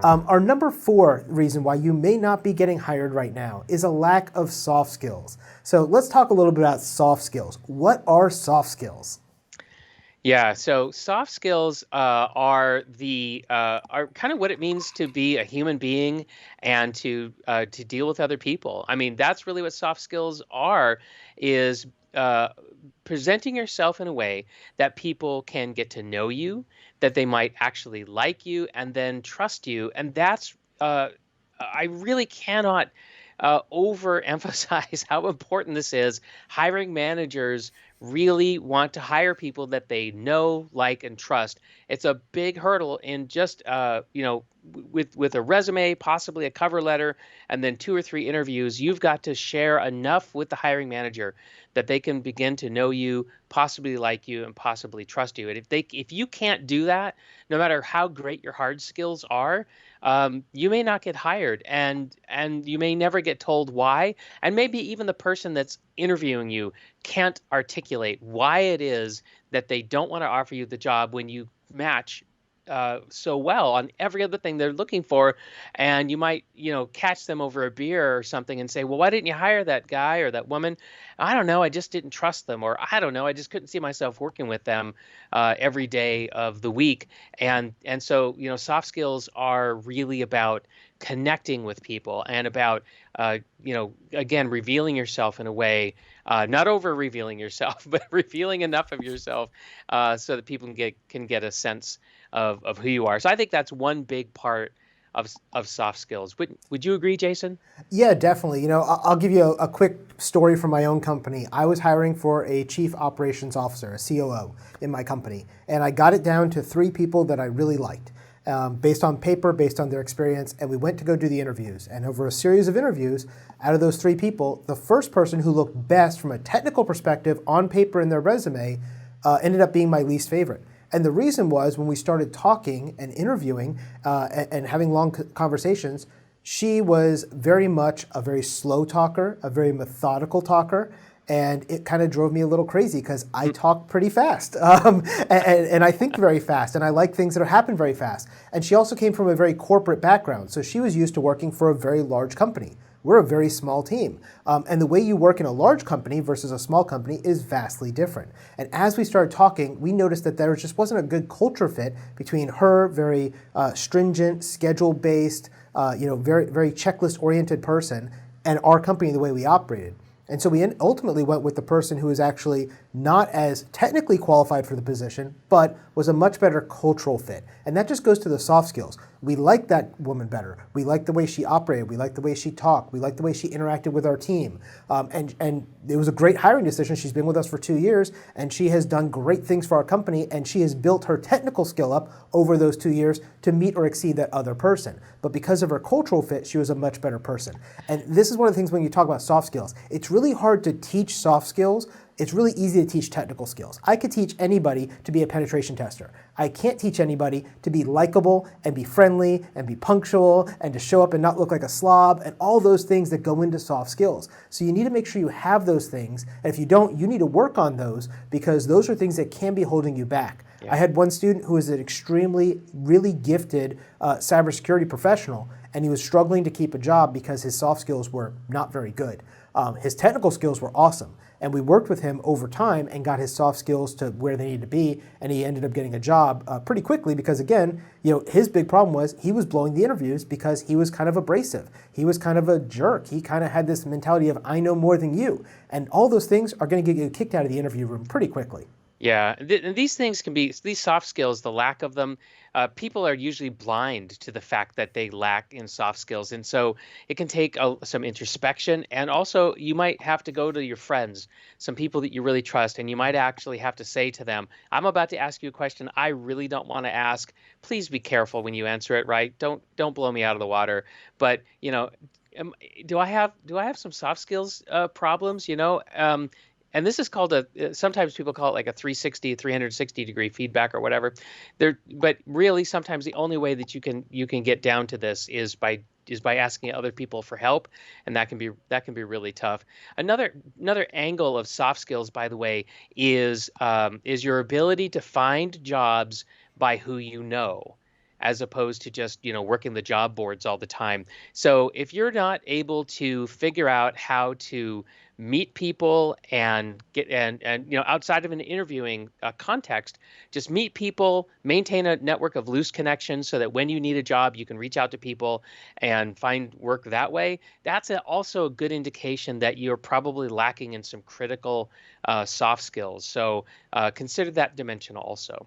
Our number four reason why you may not be getting hired right now is a lack of soft skills. So let's talk a little bit about soft skills. What are soft skills? Yeah, so soft skills are kind of what it means to be a human being and to deal with other people. I mean, that's really what soft skills are, is uh, presenting yourself in a way that people can get to know you, that they might actually like you, and then trust you. And that's I really cannot overemphasize how important this is. Hiring managers really want to hire people that they know, like, and trust. It's a big hurdle in just with a resume, possibly a cover letter, and then two or three interviews. You've got to share enough with the hiring manager that they can begin to know you, possibly like you, and possibly trust you. And if you can't do that, no matter how great your hard skills are, you may not get hired, and you may never get told why. And maybe even the person that's interviewing you can't articulate why it is that they don't want to offer you the job when you match so well on every other thing they're looking for. And you might, catch them over a beer or something and say, well, why didn't you hire that guy or that woman? I don't know. I just didn't trust them. Or I don't know. I just couldn't see myself working with them every day of the week. And so, soft skills are really about connecting with people and about, again, revealing yourself in a way, not over revealing yourself, but revealing enough of yourself so that people can get a sense of who you are. So I think that's one big part of soft skills. Would you agree, Jason? Yeah, definitely. I'll give you a quick story from my own company. I was hiring for a chief operations officer, a COO, in my company, and I got it down to three people that I really liked, based on paper, based on their experience, and we went to go do the interviews. And over a series of interviews, out of those three people, the first person who looked best from a technical perspective on paper in their resume ended up being my least favorite. And the reason was when we started talking and interviewing and having long conversations, she was very much a very slow talker, a very methodical talker. And it kind of drove me a little crazy because I talk pretty fast and I think very fast and I like things that happen very fast. And she also came from a very corporate background. So she was used to working for a very large company. We're a very small team. And the way you work in a large company versus a small company is vastly different. And as we started talking, we noticed that there just wasn't a good culture fit between her, very stringent, schedule-based, very, very checklist-oriented person, and our company, the way we operated. And so we ultimately went with the person who was actually not as technically qualified for the position, but was a much better cultural fit. And that just goes to the soft skills. We liked that woman better. We liked the way she operated. We liked the way she talked. We liked the way she interacted with our team. And it was a great hiring decision. She's been with us for 2 years, and she has done great things for our company, and she has built her technical skill up over those 2 years to meet or exceed that other person. But because of her cultural fit, she was a much better person. And this is one of the things when you talk about soft skills. It's really hard to teach soft skills. It's really easy to teach technical skills. I could teach anybody to be a penetration tester. I can't teach anybody to be likable and be friendly and be punctual and to show up and not look like a slob and all those things that go into soft skills. So you need to make sure you have those things. And if you don't, you need to work on those because those are things that can be holding you back. Yeah. I had one student who was an extremely, really gifted cybersecurity professional, and he was struggling to keep a job because his soft skills were not very good. His technical skills were awesome. And we worked with him over time and got his soft skills to where they needed to be. And he ended up getting a job pretty quickly because, again, his big problem was he was blowing the interviews because he was kind of abrasive. He was kind of a jerk. He kind of had this mentality of, I know more than you. And all those things are going to get you kicked out of the interview room pretty quickly. Yeah, and these things can be these soft skills, the lack of them. People are usually blind to the fact that they lack in soft skills, and so it can take some introspection. And also, you might have to go to your friends, some people that you really trust, and you might actually have to say to them, "I'm about to ask you a question I really don't want to ask. Please be careful when you answer it. Right? Don't blow me out of the water." But do I have some soft skills problems? And this is called sometimes people call it like a 360 360 degree feedback or whatever. But really sometimes the only way that you can get down to this is by asking other people for help, and that can be really tough. Another angle of soft skills, by the way, is your ability to find jobs by who you know. as opposed to just, working the job boards all the time. So if you're not able to figure out how to meet people and get and outside of an interviewing context, just meet people, maintain a network of loose connections so that when you need a job you can reach out to people and find work that way. That's also a good indication that you're probably lacking in some critical soft skills. So consider that dimension also.